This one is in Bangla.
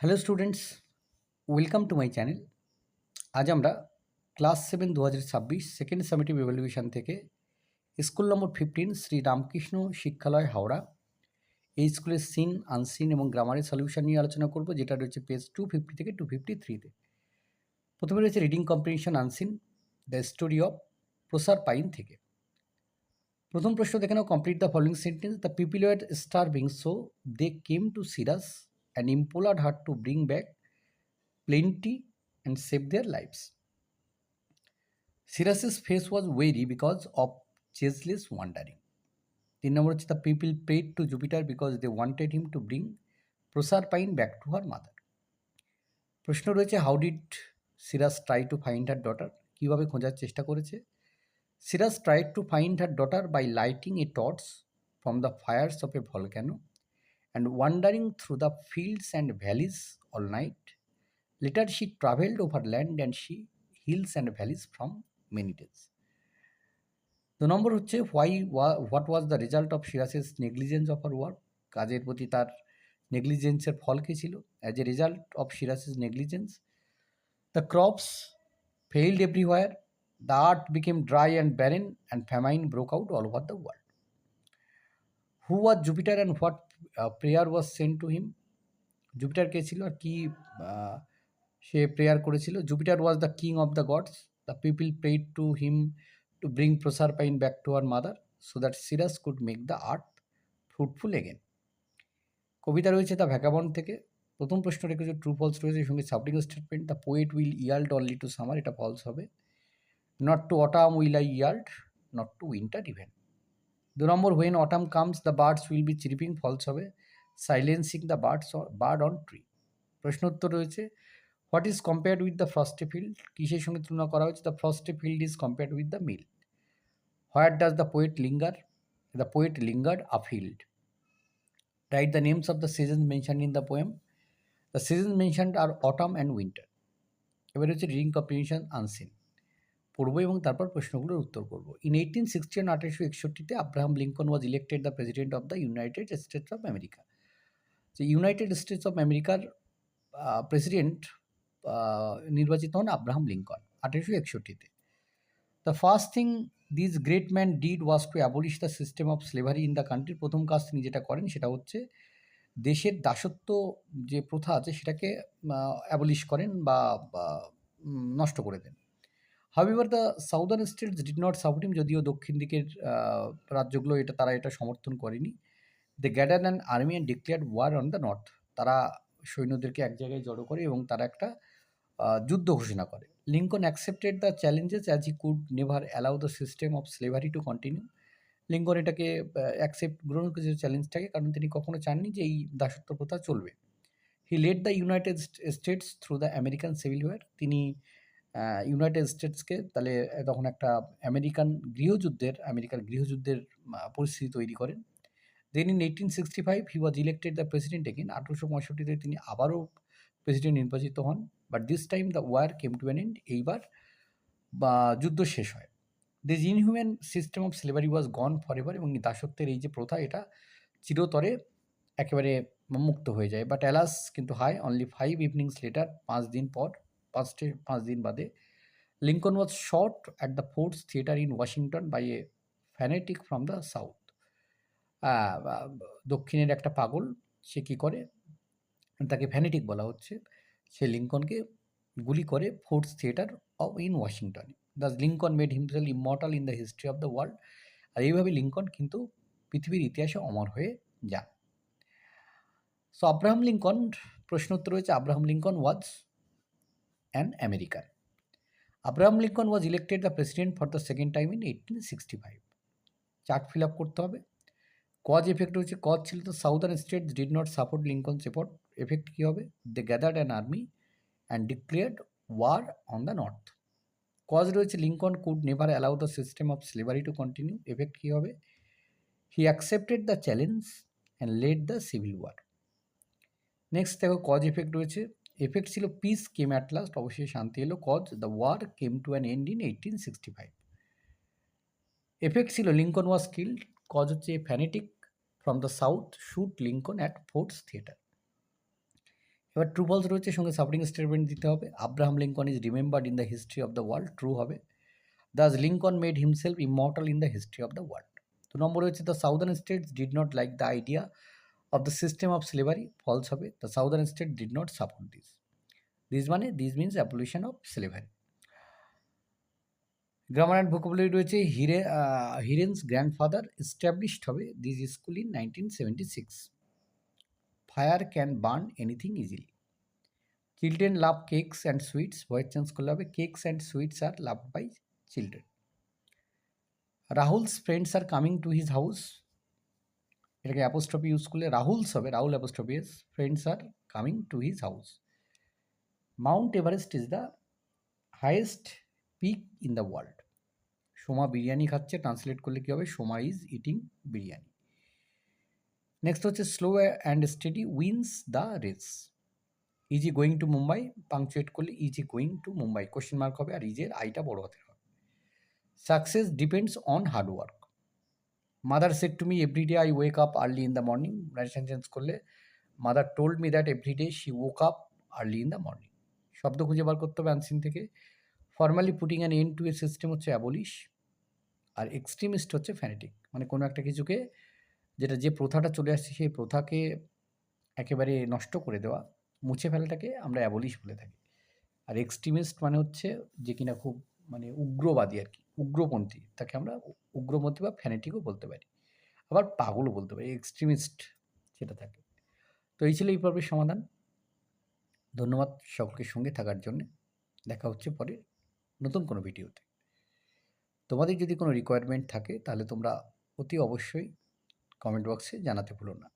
Hello students, welcome to my channel. আজ আমরা ক্লাস 7 2026 সেকেন্ড সামেটিভ ইভ্যালুয়েশন থেকে স্কুল নম্বর 15 শ্রী রামকৃষ্ণ শিক্ষালয় হাওড়া এই স্কুলের সিন, আনসিন এবং গ্রামারের সলিউশন নিয়ে আলোচনা করব, যেটা রয়েছে পেজ 250 থেকে 253-তে। প্রথমে রয়েছে reading comprehension unseen, the story of Proserpine থেকে। প্রথম প্রশ্ন দেখে নাও, complete the following sentence. The people were starving, so they came to Ceres and implored her to bring back plenty and save their lives. Cyrus's face was weary because of ceaseless wandering. 3 নম্বর হচ্ছে, the people prayed to Jupiter because they wanted him to bring Proserpine back to her mother. প্রশ্ন রয়েছে, how did Cyrus try to find her daughter? কিভাবে খোঁজার চেষ্টা করেছে? Cyrus tried to find her daughter by lighting a torch from the fires of a volcano and wandering through the fields and valleys all night. Later she travelled over land and she hills and valleys from many days. 2 নম্বর হচ্ছে, what was the result of Shiras's negligence of her work? কাজের প্রতি তার নেগলিজেন্সের ফল কী ছিল? As a result of Shiras's negligence, the crops failed everywhere, the earth became dry and barren, and famine broke out all over the world. Who was Jupiter and what prayer was sent to him? Jupiter কে ছিল আর কি সে প্রেয়ার করেছিল? Jupiter was the king of the gods. The people prayed to him to bring Proserpine back to her mother so that Ceres could make the earth fruitful again. কবিতা রয়েছে দ্য ভ্যাগাবন্ড থেকে। প্রথম প্রশ্ন রেখেছে ট্রু ফলস রয়েছে, এর সঙ্গে supporting statement. The poet will yield only to summer, এটা ফলস হবে। Not to autumn will I yield, not to winter even. 2 নম্বর, when autumn comes the birds will be chirping, false হবে। Silencing the bird on tree. প্রশ্ন উত্তর রয়েছে, what is compared with the frosty field, কিসের সঙ্গে তুলনা করা হয়েছে? The frosty field is compared with the mill. Where does the poet linger? The poet lingered afield. Write the names of the seasons mentioned in the poem. The seasons mentioned are autumn and winter. এবার হচ্ছে রিডিং কম্প্রিহেনশন আনসিন, পড়বো এবং তারপর প্রশ্নগুলোর উত্তর করবো। ইন 1861, 1861-তে Abraham Lincoln was elected the president of the United States of America. যে ইউনাইটেড স্টেটস অফ আমেরিকার প্রেসিডেন্ট নির্বাচিত হন আব্রাহাম লিঙ্কন 1861-তে। The first thing this great man did was to abolish the system of slavery in the country. প্রথম কাজ তিনি যেটা করেন সেটা হচ্ছে দেশের দাসত্ব যে প্রথা আছে সেটাকে অ্যাবলিশ করেন বা নষ্ট করে দেন। However the southern states did not support him, যদিও দক্ষিণ দিকের রাজ্যগুলো তারা এটা সমর্থন করেনি। They gather an army and declared war on the north. তারা সৈন্যদেরকে এক জায়গায় জড়ো করে এবং তারা একটা যুদ্ধ ঘোষণা করে। Lincoln accepted the challenges as he could never allow the system of slavery to continue. Lincoln এটাকে গ্রহণ করেছিল চ্যালেঞ্জটাকে, কারণ তিনি কখনো চাননি যে এই দাসত্ব প্রথা চলবে। He led the United States through the American Civil War. তিনি ইউনাইটেড স্টেটসকে তাহলে তখন একটা আমেরিকার গৃহযুদ্ধের পরিস্থিতি তৈরি করেন। Then in 1865 he was elected the president again. 1865-তে তিনি আবারও প্রেসিডেন্ট নির্বাচিত হন। But this time the war came to an end. এইবার যুদ্ধ শেষ হয়। This inhuman system of slavery was gone for ever, এবং দাসত্বের এই যে প্রথা এটা চিরতরে একেবারে মুক্ত হয়ে যায়। বাট অ্যালাস, কিন্তু হাই, অনলি 5 ইভিনিংস লেটার, 5 দিন পর, 5 দিন বাদে, Lincoln was shot at the Ford's Theatre in Washington by a fanatic from the south. দক্ষিণের একটা পাগল, সে কী করে, তাকে ফ্যানেটিক বলা হচ্ছে, সে লিঙ্কনকে গুলি করে ফোর্টস থিয়েটার ইন ওয়াশিংটনে। Thus Lincoln made himself immortal in the history of the world. আর এইভাবে লিঙ্কন কিন্তু পৃথিবীর ইতিহাসে অমর হয়ে যান। সো আব্রাহাম লিঙ্কন, প্রশ্ন উত্তর রয়েছে, Abraham Lincoln was an American. Abraham Lincoln was elected the president for the second time in 1865। Chart fill up করতে হবে। কজ এফেক্ট হচ্ছে, কজ ছিল তো southern states did not support Lincoln's effort. Effect কী হবে? They gathered an army and declared war on the north. Cause রয়েছে, Lincoln could never allow the system of slavery to continue. Effect কী হবে? He accepted the challenge and led the civil war. Next দেখো, কজ এফেক্ট রয়েছে। এফেক্ট ছিল পিস কেম অ্যাট লাস্ট, অবশ্যই শান্তি এলো। Cause, the war came to an end in 1865। Effect ছিল লিঙ্কন ওয়াজ কিল্ড। কজ হচ্ছে fanatic from the south shoot Lincoln at Ford's Theatre. এবার ট্রু ফলস রয়েছে, সঙ্গে সাপোর্টিং স্টেটমেন্ট দিতে হবে। Abraham Lincoln is remembered in the history of the world, true হবে। Thus Lincoln made himself immortal in the history of the world. 2 নম্বর রয়েছে the southern states did not like the idea of the system of slavery, false হবে। The southern state did not support this. This means abolition of slavery. Grammar and vocabulary রয়েছে, হিরেন্স গ্র্যান্ডফাদার এস্টাবলিশড হবে this school in 1976। Fire can burn anything easily. Children love cakes and sweets, voice change করলে হবে cakes and sweets are loved by children. Rahul's friends are coming to his house, এটাকে অ্যাপোস্ট্রফি ইউজ করলে রাহুলস হবে, Rahul apostrophe s, friends are coming to his house. Mount Everest is the highest peak in the world. Soma biryani খাচ্ছে, ট্রান্সলেট করলে কী হবে, Soma is eating biryani. Next হচ্ছে slow and steady wins the race. Is she going to Mumbai, punctuate করলে is she going to Mumbai, question mark হবে, আর ইজের আইটা বড় হাতের হবে। Success depends on hard work. Mother said to me every day I wake up early in the morning, narration change করলে mother told me that every day she woke up early in the morning. শব্দ খুঁজে বার করতে হবে আনসিন থেকে। Formally putting an end to a system হচ্ছে অ্যাবলিশ, আর এক্সট্রিমিস্ট হচ্ছে ফ্যানেটিক, মানে কোনো একটা কিছুকে, যেটা যে প্রথাটা চলে আসছে সেই প্রথাকে একেবারে নষ্ট করে দেওয়া, মুছে ফেলাটাকে আমরা অ্যাবলিশ বলে থাকি। আর এক্সট্রিমিস্ট মানে হচ্ছে যে কিনা খুব মানে উগ্রবাদী আর কি, উগ্রপন্থী, তাকে আমরা উগ্রপন্থী বা ফ্যানেটিকও বলতে পারি, আবার পাগলও বলতে পারি, এক্সট্রিমিস্ট সেটা থাকে। তো এই ছিল এই পর্বের সমাধান। ধন্যবাদ সকলকে সঙ্গে থাকার জন্যে। দেখা হচ্ছে পরে নতুন কোনো ভিডিওতে। তোমাদের যদি কোনো রিকোয়ারমেন্ট থাকে তাহলে তোমরা অতি অবশ্যই কমেন্ট বক্সে জানাতে ভুলো না।